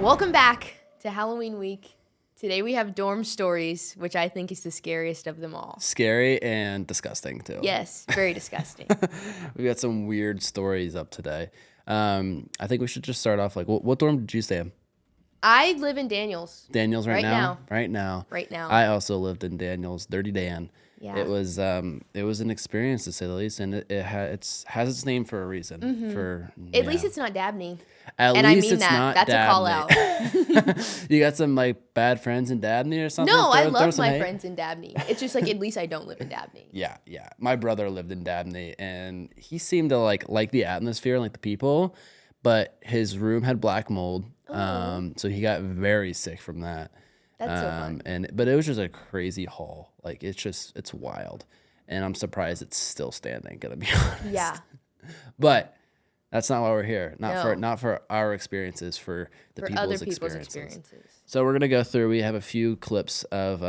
Welcome back to Halloween week. Today we have dorm stories, which I think is the scariest of them all. Scary and disgusting too. Yes, very disgusting. We got some weird stories up today. I think we should just start off like, what dorm did you stay in? I live in Daniels. Daniels right now? Right now. I also lived in Daniels, Dirty Dan. Yeah. It was an experience to say the least, and it has its name for a reason. Mm-hmm. At least it's not Dabney. At and least I mean it's that. not That's Dabney. a call out. You got some like bad friends in Dabney or something? No, I Throw love some my hate? friends in Dabney. It's just like at least I don't live in Dabney. Yeah. My brother lived in Dabney, and he seemed to like the atmosphere and like the people, but his room had black mold, so he got very sick from that. That's so fun. But it was just a crazy hall. Like it's wild, and I'm surprised it's still standing. Gonna be honest. Yeah. But that's not why we're here. No. Not for our experiences, for other people's people's experiences. experiences. So we're gonna go through. We have a few clips of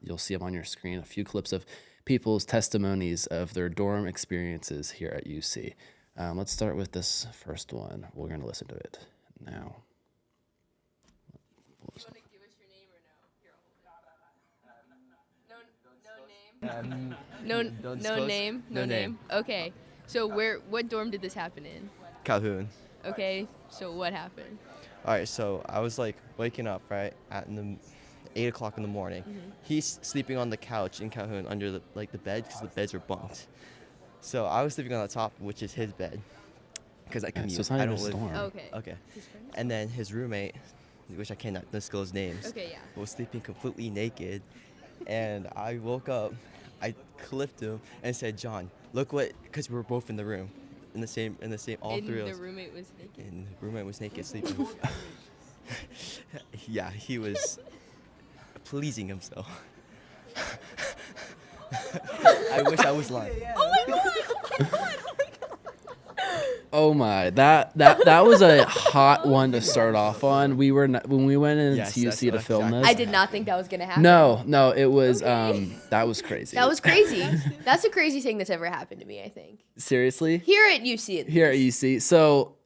you'll see them on your screen. A few clips of people's testimonies of their dorm experiences here at UC. Let's start with this first one. We're gonna listen to it now. You want to give us your name or no? No name. No name. Okay. So what dorm did this happen in? Calhoun. Okay. So what happened? All right, so I was like waking up right at 8 o'clock in the morning. Mm-hmm. He's sleeping on the couch in Calhoun under the bed because the beds are bunked. So I was sleeping on the top, which is his bed, because I commute. So it's not I even don't a live. storm. Okay. Okay. Is his friend? And then his roommate, which I cannot disclose names, Okay, yeah. was sleeping completely naked, and I woke up, I clipped him and said, "John, look what," because we were both in the room, in the same, all And three of the us. roommate was naked. And the roommate was naked sleeping. Yeah, he was pleasing himself. I wish I was lying. Oh my, that was a hot one to start off on. We were when we went into Yes, UC that's to what film exactly- this. I did not think that was gonna happen. No, it was Okay. that was crazy. That was crazy. That's the crazy thing that's ever happened to me, I think. Seriously? Here at UC. Here at UC. So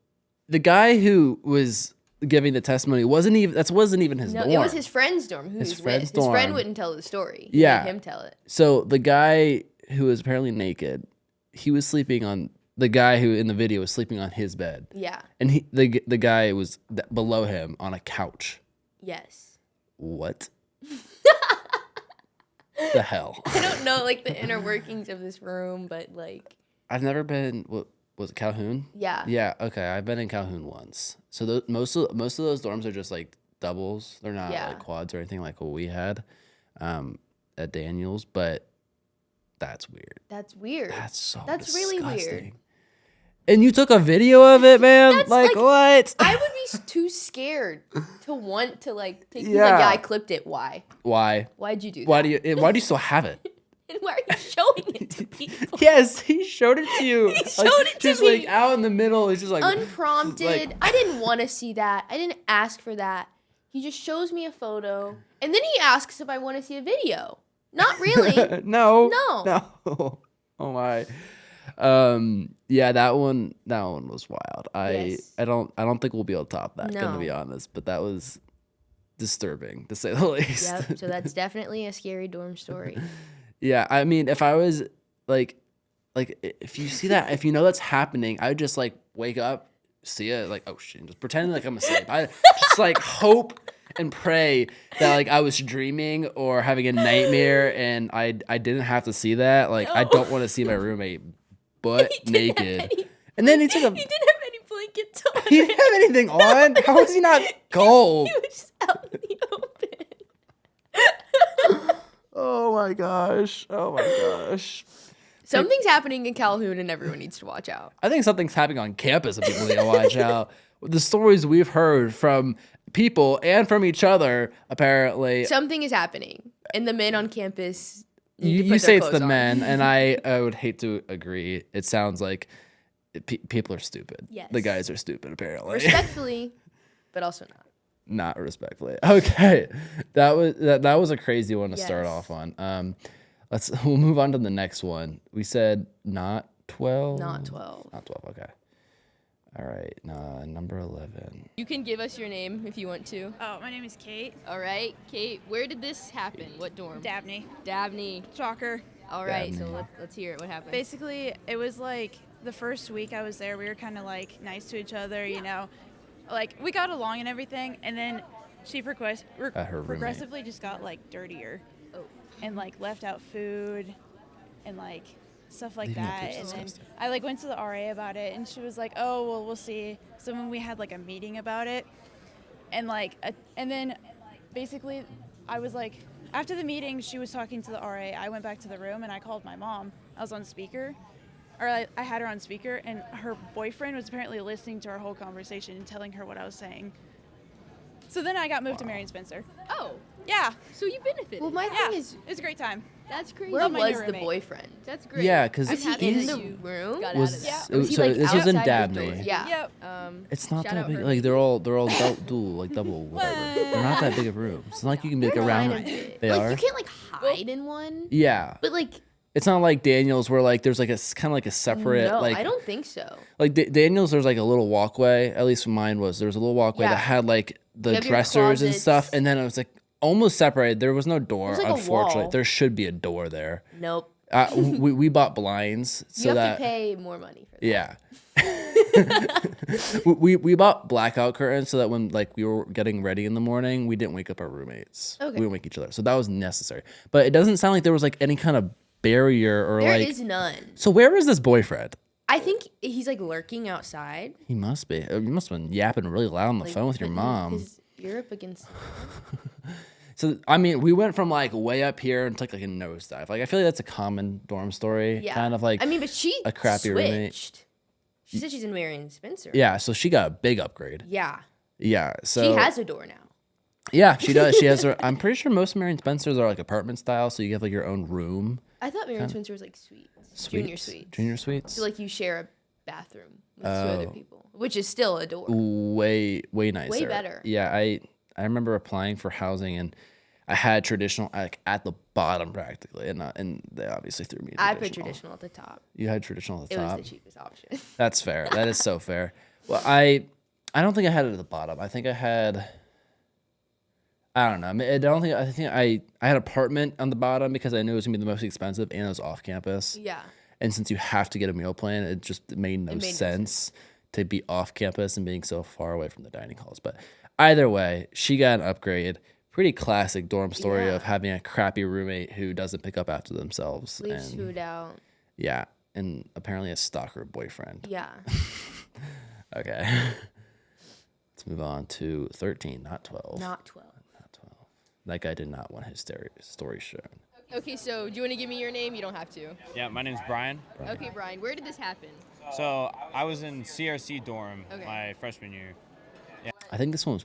the guy who was giving the testimony wasn't even his No, dorm. it was his friend's dorm who His he was friend's with. His friend dorm. wouldn't tell the story. He Yeah. made him tell it. So the guy who was apparently naked, he was sleeping on the guy who in the video was sleeping on his bed. Yeah. And the guy was below him on a couch. Yes. What? The hell? I don't know like the inner workings of this room, but like I've never been. What was it? Calhoun? yeah. Yeah. Okay. I've been in Calhoun once. So most of those dorms are just like doubles. They're not Yeah. like quads or anything like what we had at Daniels. But that's weird. That's weird. That's really disgusting. weird. And you took a video of it, man? That's like what? I would be too scared to want to like take Yeah. like, yeah, I clipped it. Why? Why? Why'd you do that? Why do you still have it? And why are you showing it to people? Yes, he showed it to you. He showed it to just me. like out in the middle. It's just like Unprompted. like- I didn't want to see that. I didn't ask for that. He just shows me a photo. And then he asks if I want to see a video. Not really. No. No. Oh my. Yeah, that one was wild. Yes. I don't think we'll be able to top that, gonna No. be honest. But that was disturbing to say the least. Yep. So that's definitely a scary dorm story. Yeah, I mean, if I was like if you see that, if you know that's happening, I would just like wake up, see it, like, oh shit, just pretend like I'm asleep. I just like hope and pray that like I was dreaming or having a nightmare and I didn't have to see that. Like I No. don't want to see my roommate butt He didn't have naked. any- And then he took a He didn't have any blankets on. he didn't have anything on. How is he not cold? He was just out in the open. Oh my gosh. Oh my gosh. Something's happening in Calhoun and everyone needs to watch out. I think something's happening on campus and people need to watch out. The stories we've heard from people and from each other, apparently. Something is happening. And the men on campus need to You put their say it's the clothes on. men, and I would hate to agree. It sounds like people are stupid. Yes. The guys are stupid, apparently. Respectfully, but also not. Not respectfully. Okay. That was a crazy one to start Yes. off on. We'll move on to the next one. We said not 12? Not 12. Not 12, okay. All right, number 11. You can give us your name if you want to. Oh, my name is Kate All right, Kate, where did this happen? What dorm? Dabney. Dabney. Shocker. All right, so Dabney. let's hear it. What happened? Basically, it was like the first week I was there, we were kind of like nice to each other, you know. Like, we got along and everything, and then she Her roommate. progressively just got like dirtier Oh. and like left out food and like stuff like Leaving out that. food's And then disgusting. I like went to the RA about it, and she was like, "Oh, well, we'll see." So when we had like a meeting about it, and like, and then basically, I was like, after the meeting, she was talking to the RA. I went back to the room and I called my mom. I was on speaker, or I had her on speaker, and her boyfriend was apparently listening to our whole conversation and telling her what I was saying. So then I got moved to Marion Spencer. Oh, Yeah, so you benefited. Well, my yeah, thing is, it was a great time. That's crazy. where Love my new was the roommate. boyfriend? That's great. Yeah, 'cause I'm Was he happy in that the you room? got Was out of Yeah. that. Was he, so like, this was in outside your door? Dabney. Yeah. Yep. It's not shout that out big. her. Like they're all dual, like double, whatever. They're not that big of rooms. It's not like you can make They're around. kind of big. They like, are. You can't like hide in one. Yeah, But like, it's not like Daniels where like there's like a kind of like a separate no, like I don't think so. like Daniels. There's like a little walkway. At least mine was. There was a little walkway Yeah. that had like the You have your dressers and stuff, closets. and then it was like almost separated. There was no door. There's, like, a Unfortunately, wall. there should be a door there. Nope. We bought blinds so You have that to pay more money for that. yeah. we bought blackout curtains so that when like we were getting ready in the morning, we didn't wake up our roommates. Okay. We didn't wake each other. So that was necessary. But it doesn't sound like there was like any kind of barrier or There like is none. So where was this boyfriend? I think he's like lurking outside. He must be. You must have been yapping really loud on the Like, phone with your putting mom. his ear up against. So I mean, we went from like way up here and took like a nosedive. Like I feel like that's a common dorm story. Yeah. Kind of like I mean, but she a crappy roommate. switched. She said she's in Marion Spencer. yeah. So she got a big upgrade. Yeah. Yeah. So She has a door now. yeah, she does. She has her. I'm pretty sure most Marion Spencers are like apartment style, so you have like your own room. I thought Marion Spencer was like suites. Junior suites. Junior suites. So like you share a bathroom with two other people, which is still a door. way nicer. better. Yeah, I remember applying for housing and I had traditional like at the bottom practically, and they obviously threw me. I put traditional at the top. You had traditional at the It was top. the cheapest option. That's fair. That is so fair. Well, I don't think I had it at the bottom. I think I had. I don't know. I think I had apartment on the bottom because I knew it was gonna be the most expensive and it was off campus. Yeah. And since you have to get a meal plan, it just made no made no sense to be off campus and being so far away from the dining halls. But either way, she got an upgrade. Pretty classic dorm story Yeah. of having a crappy roommate who doesn't pick up after themselves. Leaves and, food out. yeah, and apparently a stalker boyfriend. Yeah. Okay. Let's move on to 13, not 12. Not 12. Not 12. That guy did not want his story shown. Okay, so do you want to give me your name? You don't have to. Yeah, my name's Brian. Okay, Brian, where did this happen? So I was in CRC dorm Okay. my freshman year. I think this one was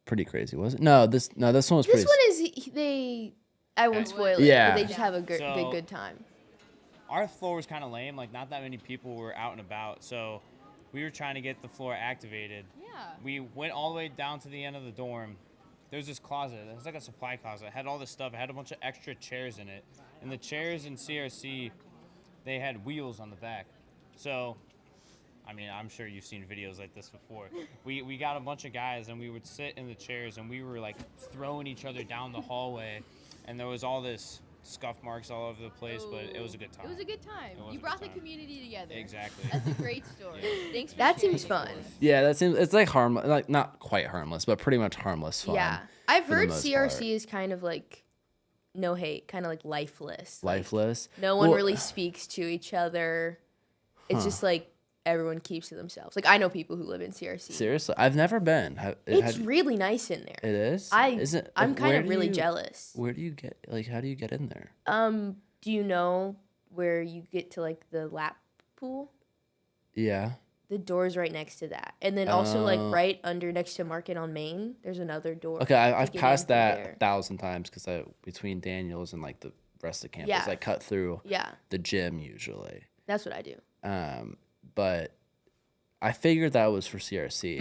pretty crazy, was it? No, this one was This pretty. one is they. I won't spoil it. Yeah. But they just have a So- good time. Our floor was kind of lame. Like, not that many people were out and about. So we were trying to get the floor activated. Yeah. We went all the way down to the end of the dorm. There's this closet. It was like a supply closet. It had all this stuff. It had a bunch of extra chairs in it. And the chairs in CRC, they had wheels on the back. So, I mean, I'm sure you've seen videos like this before. We got a bunch of guys, and we would sit in the chairs, and we were, like, throwing each other down the hallway. And there was all this scuff marks all over the place, but it was a good time. It was a good time. It was You a brought good the time. community together. Exactly. That's a great story. Thanks for That sharing seems it fun. with us. Yeah, that seems it's like harmless, like not quite harmless, but pretty much harmless fun. Yeah. I've for the heard most CRC part. is kind of like no hate, kind of like lifeless. Like, Lifeless. no one Well, really speaks to each other. It's just like everyone keeps to themselves. Like I know people who live in CRC. Seriously, I've never been. It's really nice in there. it is. Is it? I'm like, kind where of do really you- jealous. Where do you get like? How do you get in there? Do you know where you get to like the lap pool? Yeah. The door's right next to that, and then also like Oh. right under next to Market on Main, there's another door. Okay, to I've get in passed through that there. 1,000 times because between Daniels and like the rest of campus, Yeah. I cut through Yeah, the gym usually. that's what I do. But I figured that was for CRC.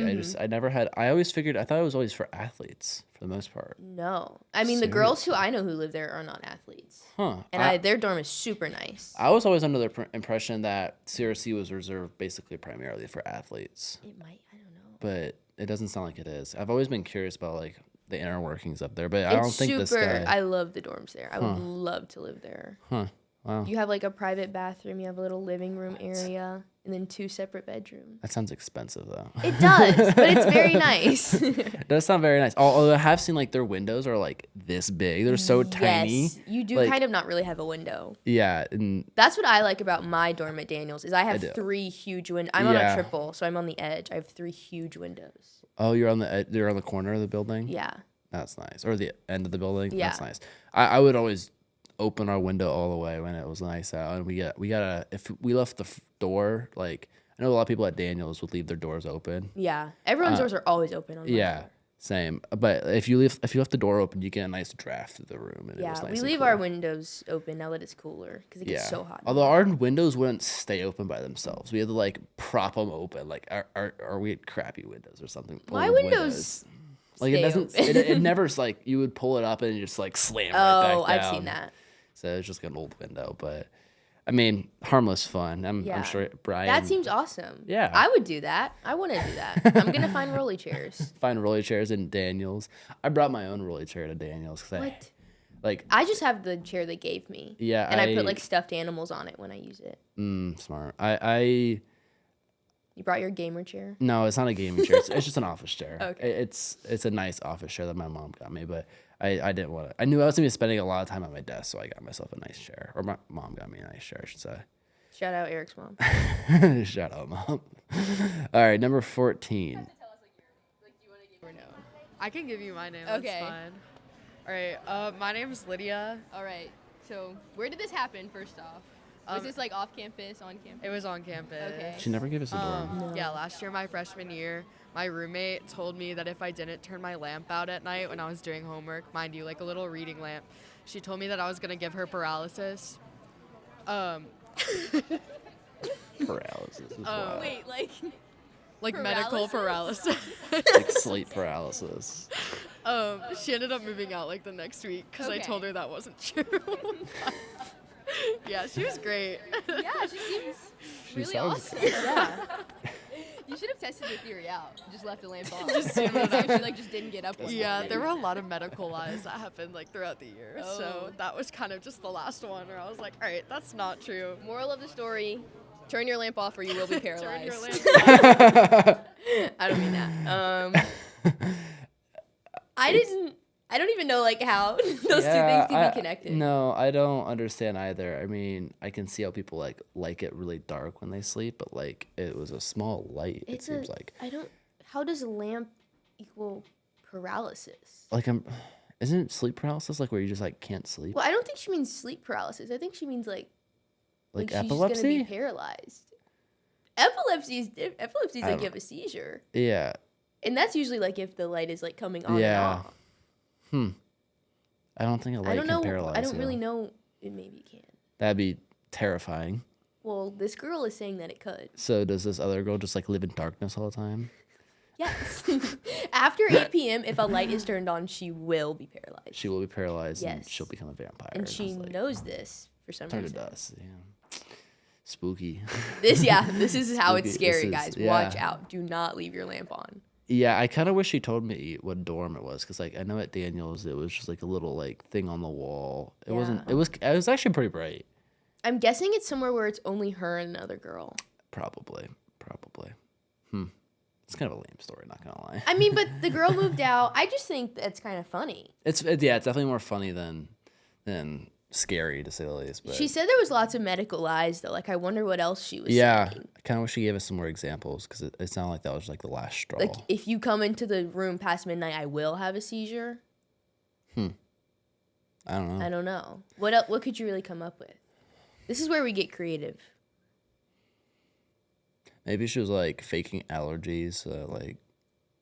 I always figured, I thought it was always for athletes for the most part. No. I mean, the girls who I know who live there are not athletes. Huh. And their dorm is super nice. I was always under the impression that CRC was reserved basically primarily for athletes, It might, I don't know. but it doesn't sound like it is. I've always been curious about like the inner workings up there, but I don't think this guy. I love the dorms there. I would love to live there. Huh. Wow. You have like a private bathroom, you have a little living room area, and then 2 separate bedrooms. That sounds expensive though. It does, but it's very nice. It does sound very nice. Although I have seen like their windows are like this big. They're so tiny. Yes, you do Like- kind of not really have a window. Yeah, and That's what I like about my dorm at Daniels is I have do. 3 huge windows. I'm on Yeah. a triple, so I'm on the edge. I have 3 huge windows. oh, you're on the corner of the building. Yeah. That's nice. Or the end of the building. Yeah. That's nice. I would always open our window all the way when it was nice out, and we gotta if we left the door, like I know a lot of people at Daniels would leave their doors open. Yeah. Everyone's doors are always open on my Yeah, door. same. But if you left the door open, you get a nice draft through the room, and it Yeah, was nice. we and leave cool. our windows open now that it's cooler because it gets so hot. Although our windows wouldn't stay open by themselves, we had to like prop them open. Like our we had crappy windows or something. My old windows like it stay doesn't. open. It never's like you would pull it up and you just like slam right back Oh, down. I've seen that. So it's just an old window, but I mean, harmless fun. I'm Yeah. sure Brian. That seems awesome. Yeah. I would do that. I want to do that. I'm going to find rolly chairs. find rolly chairs in Daniels. I brought my own rolly chair to Daniels because What? like I just have the chair they gave me. Yeah, And I I- put like stuffed animals on it when I use it. smart. I You brought your gamer chair? no, it's not a gaming chair. It's just an office chair. Okay. It's a nice office chair that my mom got me, but I didn't want to. I knew I was gonna be spending a lot of time at my desk, so I got myself a nice chair. Or my mom got me a nice chair, I should say. Shout out Eric's mom. Shout out, mom. All right, number 14. I can give you my name. Okay. That's fine. All right. My name is Lydia. All right. So where did this happen? First off, was this like off campus, on campus? It was on campus. Okay. She never gave us a dorm. Yeah, last year, my freshman year, my roommate told me that if I didn't turn my lamp out at night when I was doing homework, mind you, like a little reading lamp, she told me that I was gonna give her paralysis. Paralysis as well. Wait, Like medical paralysis. Like sleep paralysis. She ended up moving out like the next week because I Okay. told her that wasn't true. Yeah, she was great. yeah, she seems She really sounds- awesome. Yeah. You should have tested the theory out. Just left the lamp on. Just seen what See if she like just didn't get up. one Yeah, morning. there were a lot of medical lies that happened like throughout the year. So Oh. that was kind of just the last one where I was like, all right, that's not true. Moral of the story: turn your lamp off, or you will be Turn paralyzed. your lamp I don't mean that. I don't even know like how those two things can be connected. No, I don't understand either. I mean, I can see how people like it really dark when they sleep, but like it was a small light. It seems like How does a lamp equal paralysis? isn't sleep paralysis like where you just like can't sleep? Well, I don't think she means sleep paralysis. I think she means like Like she's gonna epilepsy? be paralyzed. Epilepsy is like don't- you have a seizure, Yeah. and that's usually like if the light is like coming on Yeah. and off. I don't think a light I don't can know. paralyze I don't you. really know. It maybe can. That'd be terrifying. Well, this girl is saying that it could. So does this other girl just like live in darkness all the time? Yes. After 8 p.m., if a light is turned on, she will be paralyzed. She will be paralyzed and Yes. she'll become a vampire. and she it's like, knows this for some turned to reason. dust. Yeah. Spooky. This is how it's Spooky. This scary, is- guys. yeah. Watch out. Do not leave your lamp on. Yeah, I kind of wish she told me what dorm it was, because like I know at Daniels it was just like a little like thing on the wall. It wasn't. Yeah. It was actually pretty bright. I'm guessing it's somewhere where it's only her and another girl. Probably. It's kind of a lame story, not gonna lie. I mean, but the girl moved out. I just think that's kind of funny. It's definitely more funny than scary to say the least. But She said there was lots of medical lies, though. Like, I wonder what else she was yeah, saying. I kind of wish she gave us some more examples, because it sounded like that was like the last straw. Like, if you come into the room past midnight, I will have a seizure. I don't know. I don't know. What could you really come up with? This is where we get creative. Maybe she was like faking allergies, so like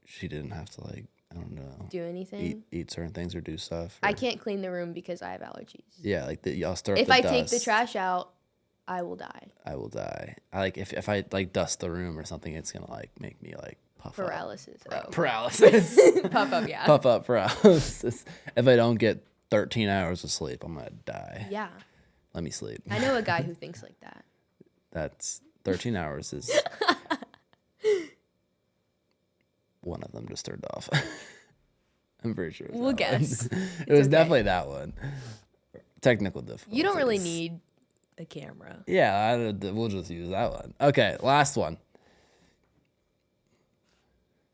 she didn't have to like, I don't know, Do anything? eat certain things or do stuff. I or- can't clean the room because I have allergies. Yeah, like I'll stir up If the I dust. take the trash out, I will die. I will die. I like if I like dust the room or something, it's gonna like make me like puff up. Paralysis. Oh. Paralysis. Puff up, yeah. Puff up paralysis. If I don't get 13 hours of sleep, I'm gonna die. Yeah. Let me sleep. I know a guy who thinks like that. That's 13 hours is one of them just turned off. I'm pretty sure. We'll guess. It was definitely that one. Technical difficulties. You don't really need a camera. Yeah, we'll just use that one. Okay, last one.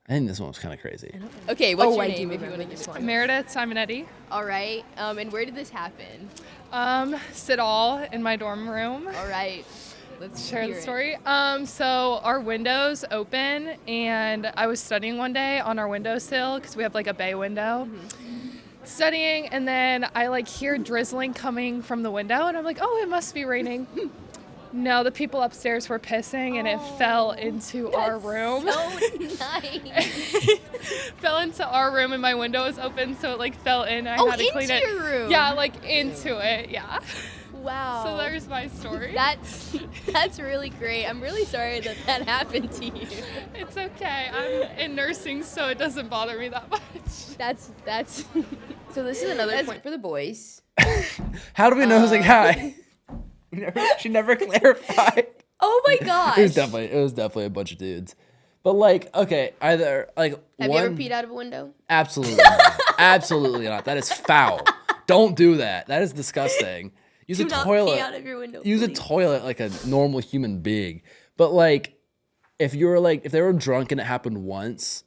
I think this one was kind of crazy. Okay, what's your I name do if you want to remember give this it one. Meredith Simonetti. All right. And where did this happen? Sit all in my dorm room. All right. Let's Share hear the it. story. So our windows open, and I was studying one day on our windowsill because we have like a bay window. Studying, and then I like hear drizzling coming from the window, and I'm like, oh, it must be raining. No, the people upstairs were pissing, and it fell into our room. Oh, nice. Fell into our room, and my window was open, so it like fell in. I Oh, had to clean into it. your room. Yeah, like into it. Yeah. Wow. So there's my story. That's really great. I'm really sorry that that happened to you. It's okay. I'm in nursing, so it doesn't bother me that much. That's So this is another point for the boys. How do we know it was a guy? She never clarified. Oh my gosh. It was definitely a bunch of dudes. But like, okay, either like Have one, you ever peed out of a window? Absolutely not. Absolutely not. That is foul. Don't do that. That is disgusting. Use Do a not toilet. pee out of your window. Use a please. toilet like a normal human being. But like, if they were drunk and it happened once,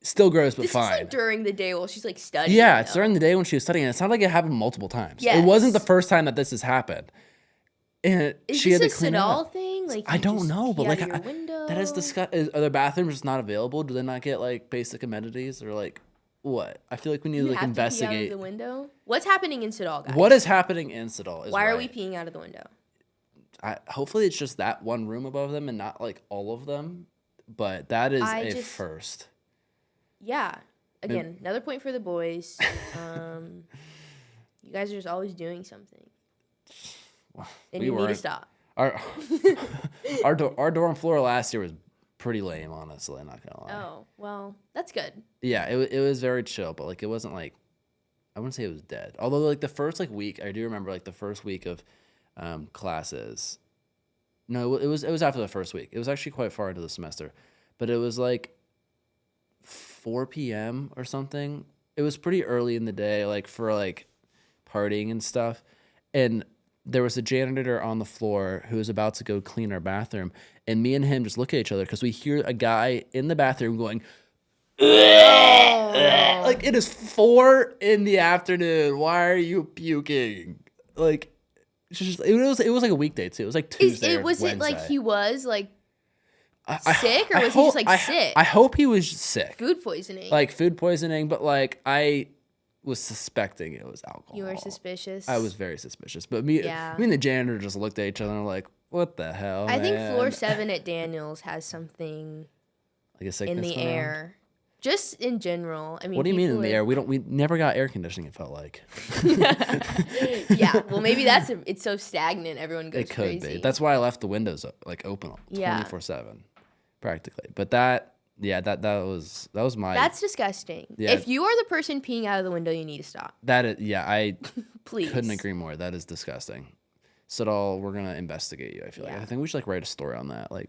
still gross, but This fine. is like during the day while she's like studying. Yeah, it's though. during the day when she was studying. It's not like it happened multiple times. Yes. It wasn't the first time that this has happened. And Is she had this to a clean it Sidal up. thing? Like I you don't just know, but pee like out of your window? that is disgusting. Are their bathrooms just not available? Do they not get like basic amenities or like what? I feel like we need You to like have investigate to pee out of the window. What's happening in Sidal, guys? what is happening in Sidal. Why are we peeing out of the window? Hopefully it's just that one room above them and not like all of them. But that is I a just- first. Yeah. Again, another point for the boys. You guys are just always doing something, and We you need to weren't. stop. Our our dorm floor last year was pretty lame, honestly. Not gonna lie. Oh well, that's good. Yeah, it was very chill, but like it wasn't like I wouldn't say it was dead. Although like the first like week, I do remember like the first week of classes. No, it was after the first week. It was actually quite far into the semester, but it was like 4 p.m. or something. It was pretty early in the day, like for like partying and stuff. And there was a janitor on the floor who was about to go clean our bathroom, and me and him just look at each other because we hear a guy in the bathroom going. Like it is 4 p.m. Why are you puking? Like it's just it was like a weekday too. It was like Tuesday. Was it like Wednesday. he was like I sick, or was he just, like, sick? I hope he was sick. food poisoning? Like food poisoning, but like I was suspecting it was alcohol. You were suspicious. I was very suspicious. But me and the janitor just looked at each other and were like, what the hell? I think man? floor 7 at Daniels has something like a in sickness the going around? air. Just in general. I mean, What do you mean in people the are- air? We never got air conditioning, it felt like. Yeah, well, maybe it's so stagnant. Everyone goes It could crazy. be. That's why I left the windows like open Yeah. 24/7, practically. But that was my. That's disgusting. Yeah. If you are the person peeing out of the window, you need to stop. that is, yeah. I Please. couldn't agree more. That is disgusting. So we're gonna investigate you. I feel like Yeah. I think we should like write a story on that. Like,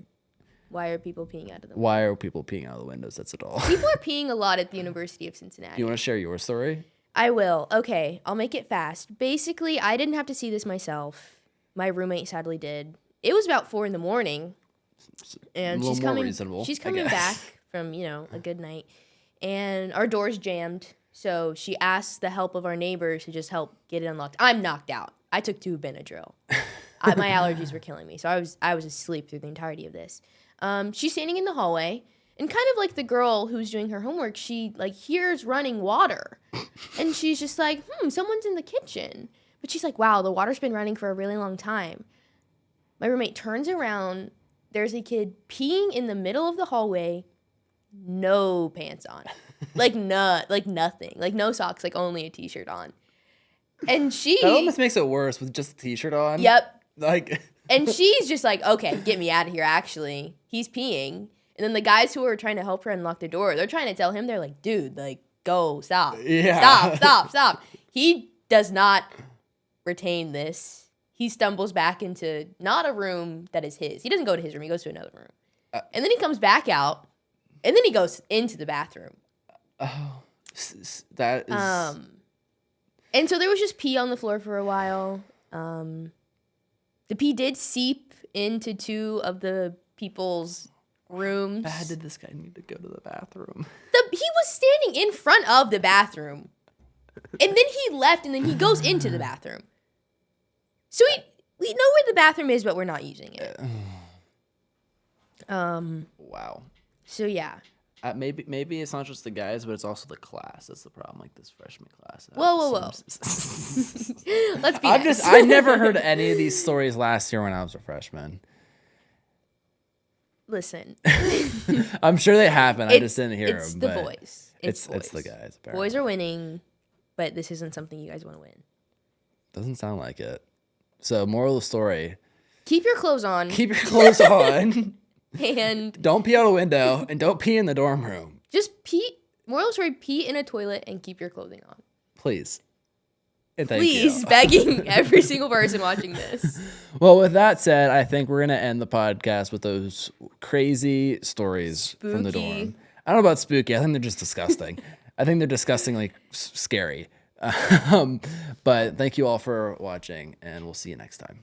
Why are people peeing out of the window? why are people peeing out of the windows? That's it all. People are peeing a lot at the University of Cincinnati. You want to share your story? I will. Okay, I'll make it fast. Basically, I didn't have to see this myself. My roommate sadly did. It was about 4 a.m, and A little she's more coming. reasonable, She's I coming guess. back from a good night, and our door's jammed. So she asked the help of our neighbors to just help get it unlocked. I'm knocked out. I took 2 Benadryl. My allergies were killing me, so I was asleep through the entirety of this. She's standing in the hallway, and kind of like the girl who's doing her homework, she like hears running water, and she's just like, someone's in the kitchen. But she's like, wow, the water's been running for a really long time. My roommate turns around. There's a kid peeing in the middle of the hallway, no pants on, like nothing, like no socks, like only a t-shirt on. And she, That almost makes it worse with just a t-shirt on. yep. Like, And she's just like, okay, get me out of here, actually. He's peeing. And then the guys who are trying to help her unlock the door, they're trying to tell him, they're like, dude, like, go, stop. Yeah. Stop. He does not retain this. He stumbles back into not a room that is his. He doesn't go to his room. He goes to another room. And then he comes back out. And then he goes into the bathroom. that is. And so there was just pee on the floor for a while. The pee did seep into 2 of the people's rooms. How bad did this guy need to go to the bathroom? He was standing in front of the bathroom. And then he left, and then he goes into the bathroom. So we know where the bathroom is, but we're not using it. Wow. So yeah. Maybe it's not just the guys, but it's also the class. That's the problem. Like this freshman class. Whoa. Let's be nice. I never heard any of these stories last year when I was a freshman. Listen. I'm sure they happen. I just didn't hear them. It's the boys. It's the guys. Apparently. Boys are winning, but this isn't something you guys want to win. Doesn't sound like it. So, moral of the story: Keep your clothes on. keep your clothes on. And Don't pee out a window, and don't pee in the dorm room, just pee. Moral of the story: pee in a toilet and keep your clothing on. please. And thank Please, you. begging every single person watching this. Well, with that said, I think we're gonna end the podcast with those crazy stories from the Spooky. dorm. I don't know about spooky. I think they're just disgusting. I think they're disgustingly scary. But thank you all for watching, and we'll see you next time.